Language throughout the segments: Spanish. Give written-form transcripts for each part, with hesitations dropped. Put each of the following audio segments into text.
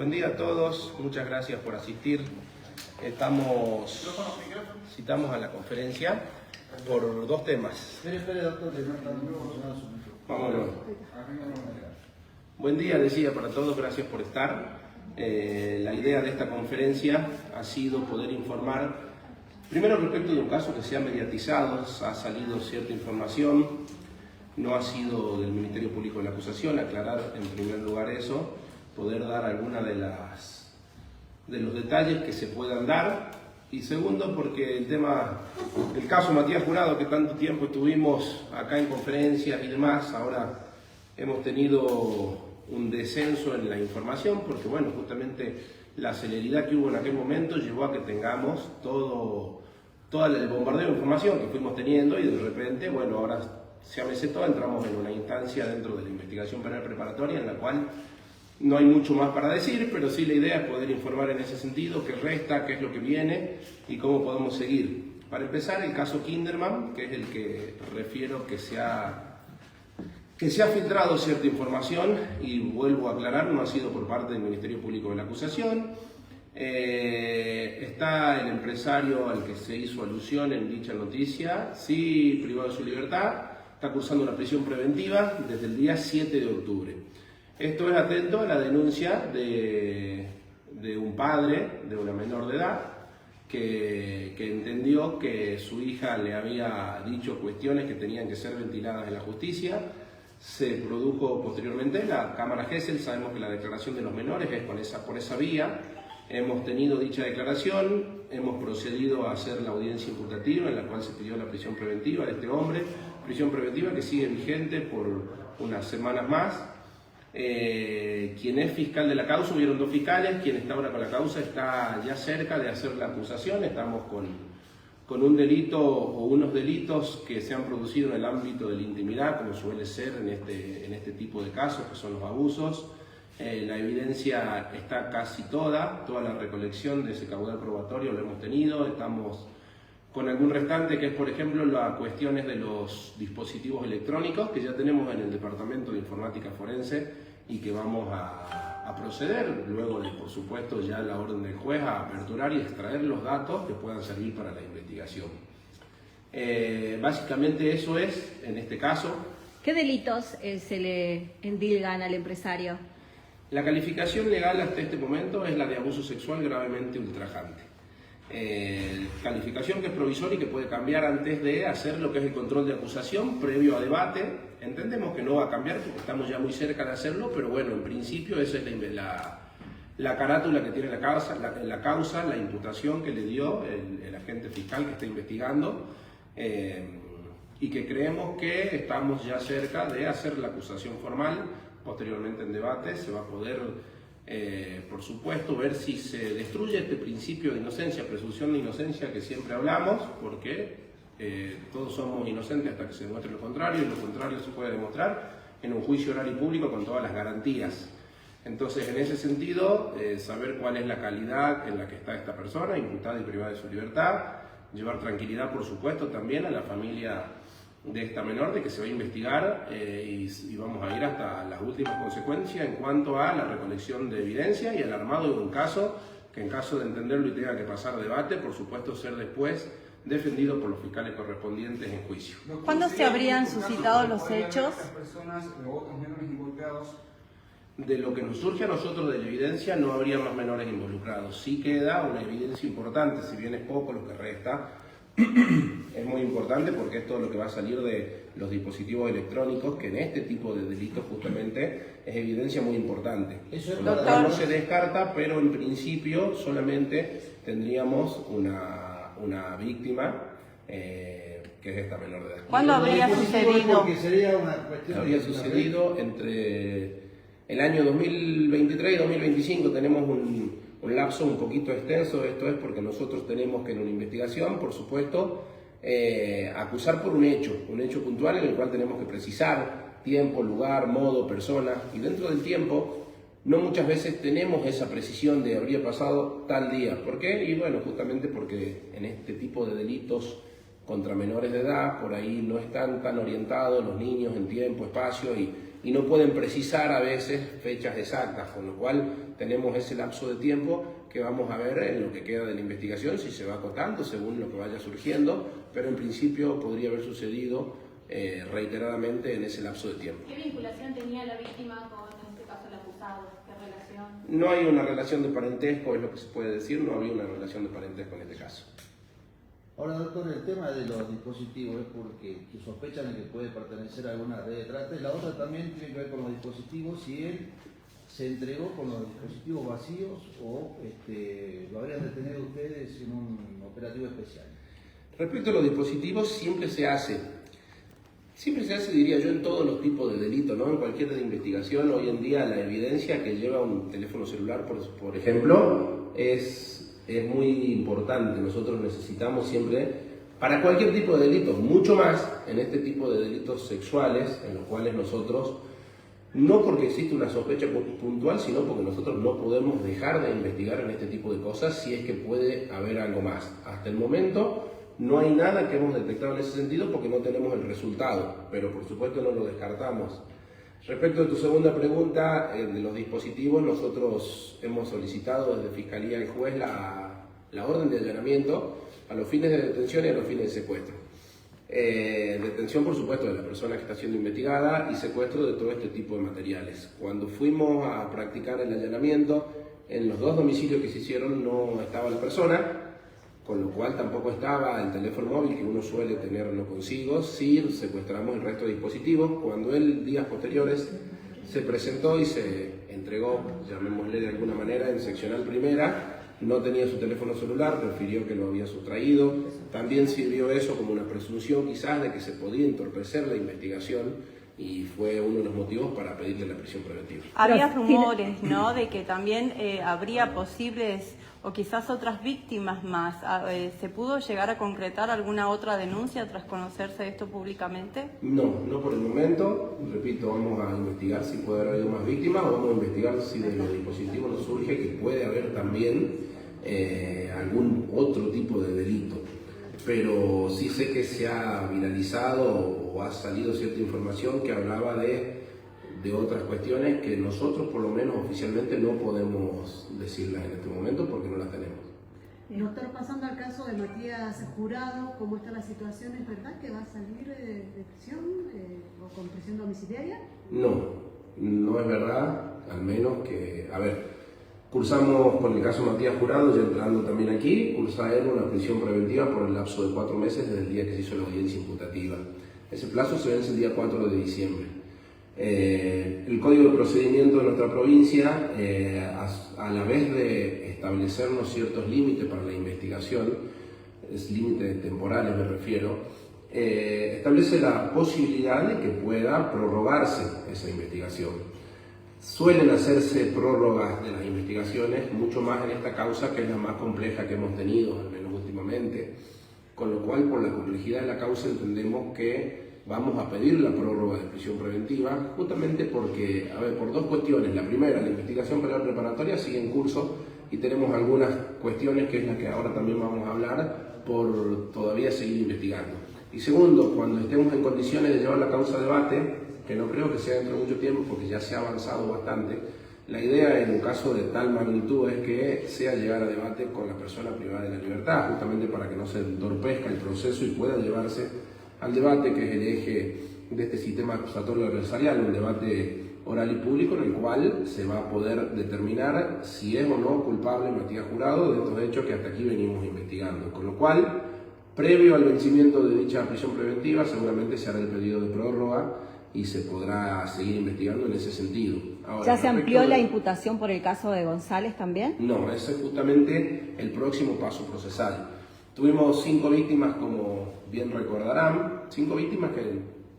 Buen día a todos, muchas gracias por asistir. Citamos a la conferencia por dos temas. Vámonos. Buen día, decía, para todos, gracias por estar. La idea de esta conferencia ha sido poder informar, primero respecto de un caso que se ha mediatizado, ha salido cierta información, no ha sido del Ministerio Público de la acusación, aclarar en primer lugar eso, poder dar alguna de los detalles que se puedan dar, y segundo porque el caso Matías Jurado, que tanto tiempo estuvimos acá en conferencias y demás, ahora hemos tenido un descenso en la información porque bueno, justamente la celeridad que hubo en aquel momento llevó a que tengamos todo el bombardeo de información que fuimos teniendo, y de repente, bueno, ahora se amesetó, entramos en una instancia dentro de la investigación penal preparatoria en la cual no hay mucho más para decir, pero sí la idea es poder informar en ese sentido, qué resta, qué es lo que viene y cómo podemos seguir. Para empezar, el caso Kinderman, que es el que refiero que se ha filtrado cierta información, y vuelvo a aclarar, no ha sido por parte del Ministerio Público de la acusación. Está el empresario al que se hizo alusión en dicha noticia, sí privado de su libertad, está cursando una prisión preventiva desde el día 7 de octubre. Esto es atento a la denuncia de un padre de una menor de edad que entendió que su hija le había dicho cuestiones que tenían que ser ventiladas en la justicia. Se produjo posteriormente la Cámara Gesell, sabemos que la declaración de los menores es por esa vía. Hemos tenido dicha declaración, hemos procedido a hacer la audiencia imputativa en la cual se pidió la prisión preventiva de este hombre, prisión preventiva que sigue vigente por unas semanas más. Quien es fiscal de la causa, hubieron dos fiscales, quien está ahora con la causa está ya cerca de hacer la acusación. Estamos con un delito o unos delitos que se han producido en el ámbito de la intimidad, como suele ser en este tipo de casos, que son los abusos. La evidencia está casi toda la recolección de ese caudal probatorio lo hemos tenido. Estamos con algún restante que es, por ejemplo, las cuestiones de los dispositivos electrónicos que ya tenemos en el Departamento de Informática Forense y que vamos a proceder, luego de, por supuesto, ya la orden del juez a aperturar y extraer los datos que puedan servir para la investigación. Básicamente eso es, en este caso. ¿Qué delitos se le endilgan al empresario? La calificación legal hasta este momento es la de abuso sexual gravemente ultrajante. Calificación que es provisoria y que puede cambiar antes de hacer lo que es el control de acusación previo a debate. Entendemos que no va a cambiar porque estamos ya muy cerca de hacerlo, pero bueno, en principio esa es la carátula que tiene la causa, la imputación que le dio el agente fiscal que está investigando, y que creemos que estamos ya cerca de hacer la acusación formal. Posteriormente en debate se va a poder, por supuesto, ver si se destruye este principio de inocencia, presunción de inocencia que siempre hablamos, porque todos somos inocentes hasta que se demuestre lo contrario, y lo contrario se puede demostrar en un juicio oral y público con todas las garantías. Entonces, en ese sentido, saber cuál es la calidad en la que está esta persona, imputada y privada de su libertad, llevar tranquilidad, por supuesto, también a la familia de esta menor, de que se va a investigar y vamos a ir hasta las últimas consecuencias en cuanto a la recolección de evidencia y al armado de un caso que, en caso de entenderlo y tenga que pasar debate, por supuesto ser después defendido por los fiscales correspondientes en juicio. ¿Cuándo se habrían suscitado los hechos? De lo que nos surge a nosotros de la evidencia, no habría más menores involucrados. Sí queda una evidencia importante, si bien es poco lo que resta. Es muy importante porque es todo lo que va a salir de los dispositivos electrónicos, que en este tipo de delitos justamente es evidencia muy importante. Eso no se descarta, pero en principio solamente tendríamos una víctima, que es esta menor de edad. ¿Cuándo habría sucedido? Habría sucedido entre el año 2023 y 2025. Tenemos un lapso un poquito extenso. Esto es porque nosotros tenemos que en una investigación, por supuesto, acusar por un hecho puntual en el cual tenemos que precisar tiempo, lugar, modo, persona, y dentro del tiempo no muchas veces tenemos esa precisión de habría pasado tal día. ¿Por qué? Y bueno, justamente porque en este tipo de delitos contra menores de edad, por ahí no están tan orientados los niños en tiempo, espacio, y y no pueden precisar a veces fechas exactas, con lo cual tenemos ese lapso de tiempo que vamos a ver en lo que queda de la investigación, si se va acotando según lo que vaya surgiendo, pero en principio podría haber sucedido reiteradamente en ese lapso de tiempo. ¿Qué vinculación tenía la víctima con, en este caso, el acusado? ¿Qué relación? No hay una relación de parentesco, es lo que se puede decir, no había una relación de parentesco en este caso. Ahora, doctor, el tema de los dispositivos es porque sospechan que puede pertenecer a alguna red de trata, y la otra también tiene que ver con los dispositivos, si él se entregó con los dispositivos vacíos o lo habrían detenido ustedes en un operativo especial. Respecto a los dispositivos, siempre se hace, diría yo, en todos los tipos de delitos, ¿no? En cualquier investigación, hoy en día la evidencia que lleva un teléfono celular, por ejemplo, es muy importante. Nosotros necesitamos siempre, para cualquier tipo de delito, mucho más en este tipo de delitos sexuales, en los cuales nosotros, no porque existe una sospecha puntual, sino porque nosotros no podemos dejar de investigar en este tipo de cosas si es que puede haber algo más. Hasta el momento no hay nada que hemos detectado en ese sentido porque no tenemos el resultado, pero por supuesto no lo descartamos. Respecto a tu segunda pregunta, de los dispositivos, nosotros hemos solicitado desde Fiscalía y Juez la orden de allanamiento a los fines de detención y a los fines de secuestro. Detención, por supuesto, de la persona que está siendo investigada y secuestro de todo este tipo de materiales. Cuando fuimos a practicar el allanamiento, en los dos domicilios que se hicieron no estaba la persona, con lo cual tampoco estaba el teléfono móvil que uno suele tenerlo consigo. Sí secuestramos el resto de dispositivos. Cuando él, días posteriores, se presentó y se entregó, llamémosle de alguna manera, en seccional primera, no tenía su teléfono celular, refirió que lo había sustraído. También sirvió eso como una presunción quizás de que se podía entorpecer la investigación y fue uno de los motivos para pedirle la prisión preventiva. Había rumores, ¿no?, de que también habría posibles o quizás otras víctimas más. ¿Se pudo llegar a concretar alguna otra denuncia tras conocerse esto públicamente? No por el momento. Repito, vamos a investigar si puede haber más víctimas, o vamos a investigar si de los dispositivos nos surge que puede haber también algún otro tipo de delito. Pero sí sé que se ha viralizado o ha salido cierta información que hablaba de otras cuestiones que nosotros, por lo menos oficialmente, no podemos decirlas en este momento porque no las tenemos. Doctor, pasando al caso de Matías Jurado, ¿cómo está la situación? ¿Es verdad que va a salir de prisión o con prisión domiciliaria? No es verdad, al menos que, cursamos con el caso Matías Jurado, ya entrando también aquí, cursa él una prisión preventiva por el lapso de 4 meses desde el día que se hizo la audiencia imputativa. Ese plazo se vence el día 4 de diciembre. El Código de Procedimiento de nuestra provincia, a la vez de establecernos ciertos límites para la investigación, límites temporales me refiero, establece la posibilidad de que pueda prorrogarse esa investigación. Suelen hacerse prórrogas de las investigaciones, mucho más en esta causa, que es la más compleja que hemos tenido, al menos últimamente, con lo cual, por la complejidad de la causa, entendemos que vamos a pedir la prórroga de prisión preventiva, justamente porque, por dos cuestiones. La primera, la investigación penal preparatoria sigue en curso y tenemos algunas cuestiones, que es la que ahora también vamos a hablar, por todavía seguir investigando. Y segundo, cuando estemos en condiciones de llevar la causa a debate, que no creo que sea dentro de mucho tiempo porque ya se ha avanzado bastante, la idea en un caso de tal magnitud es que sea llegar a debate con la persona privada de la libertad, justamente para que no se entorpezca el proceso y pueda llevarse al debate, que es el eje de este sistema acusatorio adversarial, un debate oral y público en el cual se va a poder determinar si es o no culpable Matías Jurado de estos hechos que hasta aquí venimos investigando. Con lo cual, previo al vencimiento de dicha prisión preventiva, seguramente se hará el pedido de prórroga y se podrá seguir investigando en ese sentido. Ahora, ¿ya se amplió la imputación por el caso de González también? No, ese es justamente el próximo paso procesal. Tuvimos 5 víctimas, como bien recordarán, 5 víctimas que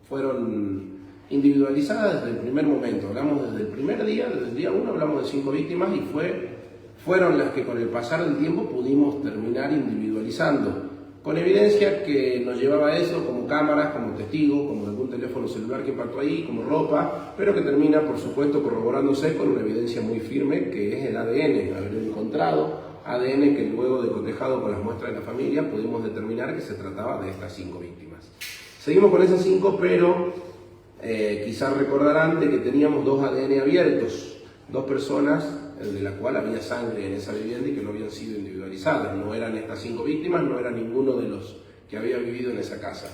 fueron individualizadas desde el primer momento. Hablamos desde el primer día, desde el día 1 hablamos de 5 víctimas y fueron las que con el pasar del tiempo pudimos terminar individualizando, con evidencia que nos llevaba a eso, como cámaras, como testigos, como algún teléfono celular que impactó ahí, como ropa, pero que termina, por supuesto, corroborándose con una evidencia muy firme, que es el ADN, haber encontrado ADN que luego de cotejado con las muestras de la familia pudimos determinar que se trataba de estas 5 víctimas. Seguimos con esas 5, pero Quizás recordarán de que teníamos 2 ADN abiertos, 2 personas de la cual había sangre en esa vivienda y que no habían sido individualizadas. No eran estas 5 víctimas, no era ninguno de los que había vivido en esa casa.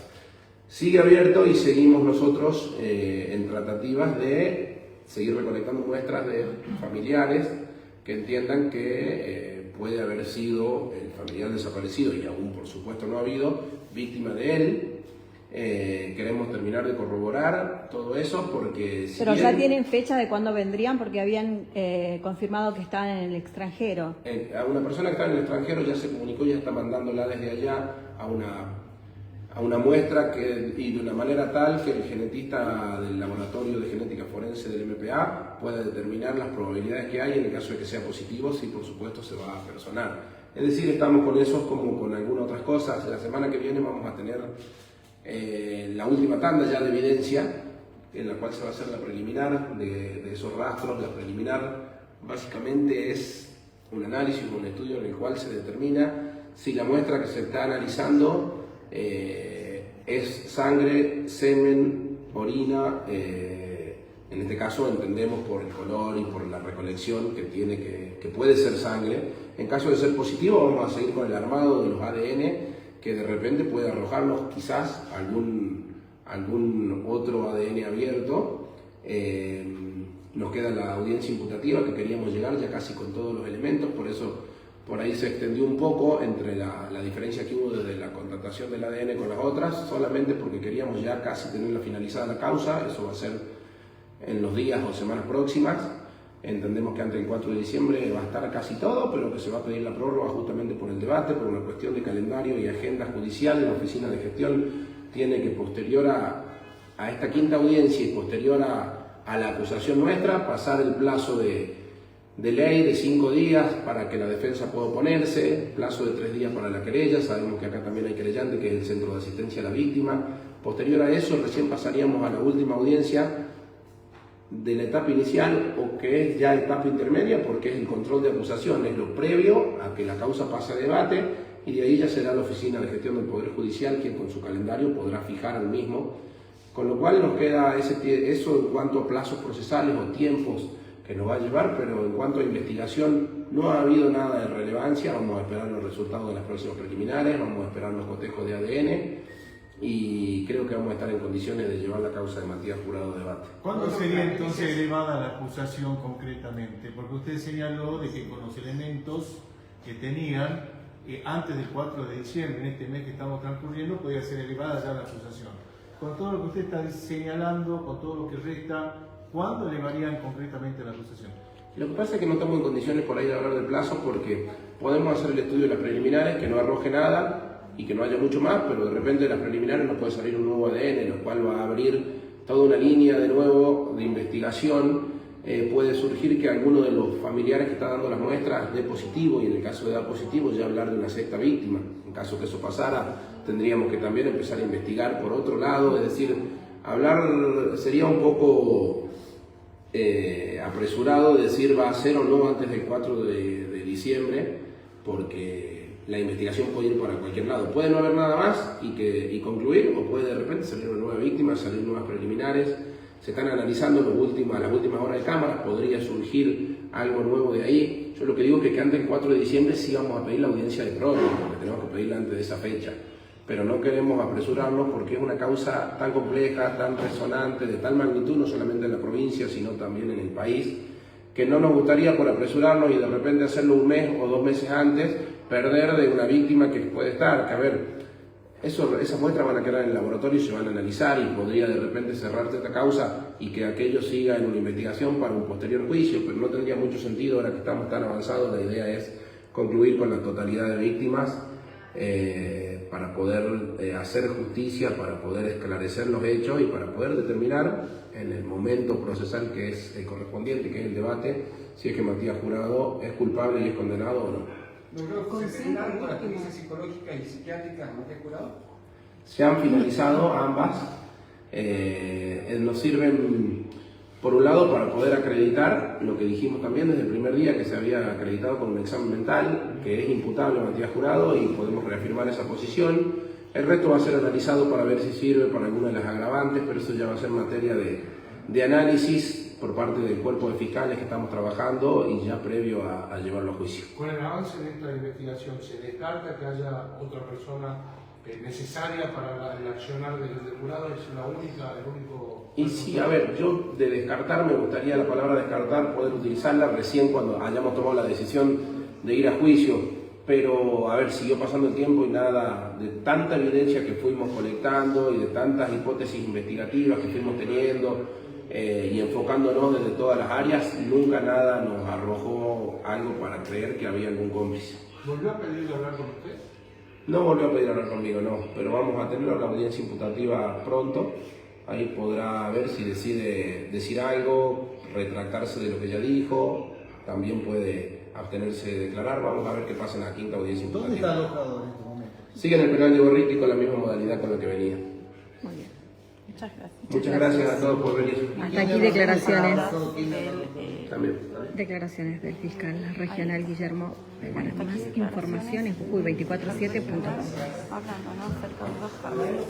Sigue abierto y seguimos nosotros en tratativas de seguir recolectando muestras de familiares que entiendan que puede haber sido el familiar desaparecido, y aún por supuesto no ha habido, víctima de él. Queremos terminar de corroborar todo eso porque... Pero ya tienen fecha de cuándo vendrían, porque habían confirmado que estaban en el extranjero. A una persona que está en el extranjero ya se comunicó, ya está mandándola desde allá a una muestra y de una manera tal que el genetista del laboratorio de genética forense del MPA pueda determinar las probabilidades que hay en el caso de que sea positivo, si por supuesto se va a personar. Es decir, estamos con eso como con algunas otras cosas. La semana que viene vamos a tener la última tanda ya de evidencia, en la cual se va a hacer la preliminar de esos rastros. La preliminar básicamente es un análisis, un estudio en el cual se determina si la muestra que se está analizando es sangre, semen, orina. En este caso entendemos por el color y por la recolección que tiene que puede ser sangre. En caso de ser positivo vamos a seguir con el armado de los ADN, que de repente puede arrojarnos quizás algún otro ADN abierto. Nos queda la audiencia imputativa, que queríamos llegar ya casi con todos los elementos, por eso por ahí se extendió un poco entre la diferencia que hubo desde la contratación del ADN con las otras, solamente porque queríamos ya casi tenerla finalizada la causa. Eso va a ser en los días o semanas próximas. Entendemos que antes del 4 de diciembre va a estar casi todo, pero que se va a pedir la prórroga justamente por el debate, por una cuestión de calendario y agenda judicial. La oficina de gestión tiene que, posterior a esta quinta audiencia y posterior a la acusación nuestra, pasar el plazo de ley de 5 días para que la defensa pueda oponerse, plazo de 3 días para la querella. Sabemos que acá también hay querellante, que es el Centro de Asistencia a la Víctima. Posterior a eso, recién pasaríamos a la última audiencia de la etapa inicial, o que es ya etapa intermedia, porque es el control de acusación, es lo previo a que la causa pase a debate, y de ahí ya será la Oficina de Gestión del Poder Judicial quien con su calendario podrá fijar el mismo, con lo cual nos queda eso en cuanto a plazos procesales o tiempos que nos va a llevar, pero en cuanto a investigación no ha habido nada de relevancia. Vamos a esperar los resultados de las próximas preliminares, vamos a esperar los cotejos de ADN, y creo que vamos a estar en condiciones de llevar la causa de Matías Jurado a debate. ¿Cuándo sería entonces elevada la acusación concretamente? Porque usted señaló de que con los elementos que tenían antes del 4 de diciembre, en este mes que estamos transcurriendo, podía ser elevada ya la acusación. Con todo lo que usted está señalando, con todo lo que resta, ¿cuándo elevarían concretamente la acusación? Lo que pasa es que no estamos en condiciones por ahí de hablar de plazo, porque podemos hacer el estudio de las preliminares, que no arroje nada y que no haya mucho más, pero de repente de las preliminares nos puede salir un nuevo ADN, lo cual va a abrir toda una línea de nuevo de investigación. Puede surgir que alguno de los familiares que está dando las muestras dé positivo, y en el caso de dar positivo ya hablar de una 6ª víctima. En caso que eso pasara, tendríamos que también empezar a investigar por otro lado, es decir, hablar sería un poco apresurado decir va a ser o no antes del 4 de diciembre, porque la investigación puede ir para cualquier lado. Puede no haber nada más y concluir, o puede de repente salir una nueva víctima, salir nuevas preliminares. Se están analizando las últimas horas de cámaras, podría surgir algo nuevo de ahí. Yo lo que digo es que antes del 4 de diciembre sí vamos a pedir la audiencia de prórroga, porque tenemos que pedirla antes de esa fecha. Pero no queremos apresurarnos porque es una causa tan compleja, tan resonante, de tal magnitud, no solamente en la provincia, sino también en el país, que no nos gustaría por apresurarnos y de repente hacerlo un mes o 2 meses antes, perder de una víctima que puede estar. Que a ver, esas muestras van a quedar en el laboratorio y se van a analizar, y podría de repente cerrarse esta causa y que aquello siga en una investigación para un posterior juicio, pero no tendría mucho sentido ahora que estamos tan avanzados. La idea es concluir con la totalidad de víctimas para poder hacer justicia, para poder esclarecer los hechos y para poder determinar en el momento procesal que es el correspondiente, que es el debate, si es que Matías Jurado es culpable y es condenado o no. ¿Se terminaron con las pericias psicológicas y psiquiátricas de Matías Jurado? Se han finalizado ambas. Nos sirven, por un lado, para poder acreditar lo que dijimos también desde el primer día, que se había acreditado con un examen mental, que es imputable a Matías Jurado, y podemos reafirmar esa posición. El resto va a ser analizado para ver si sirve para alguna de las agravantes, pero eso ya va a ser materia de análisis por parte del cuerpo de fiscales que estamos trabajando y ya previo a llevarlo a juicio. Con el avance de esta investigación, ¿se descarta que haya otra persona necesaria para el accionar del jurado? ¿Es la única, el único? Y sí, a ver, yo de descartar, me gustaría la palabra descartar, poder utilizarla recién cuando hayamos tomado la decisión de ir a juicio. Pero, a ver, siguió pasando el tiempo y nada, de tanta evidencia que fuimos colectando y de tantas hipótesis investigativas que fuimos teniendo y enfocándonos desde todas las áreas, nunca nada nos arrojó algo para creer que había algún cómplice. ¿Volvió a pedir hablar con usted? No volvió a pedir hablar conmigo, no, pero vamos a tener la audiencia imputativa pronto. Ahí podrá ver si decide decir algo, retractarse de lo que ya dijo, también puede abstenerse de declarar. Vamos a ver qué pasa en la quinta audiencia imputativa. ¿Dónde está alojado en este momento? Sigue en el penal de Gorriti con la misma modalidad con la que venía. Muy bien. Muchas gracias. Muchas gracias a todos por venir. Hasta aquí declaraciones. También. Declaraciones del fiscal regional Guillermo. Para más información en jujuy247.com. Hablando, ¿no? Cerca de 2 cables.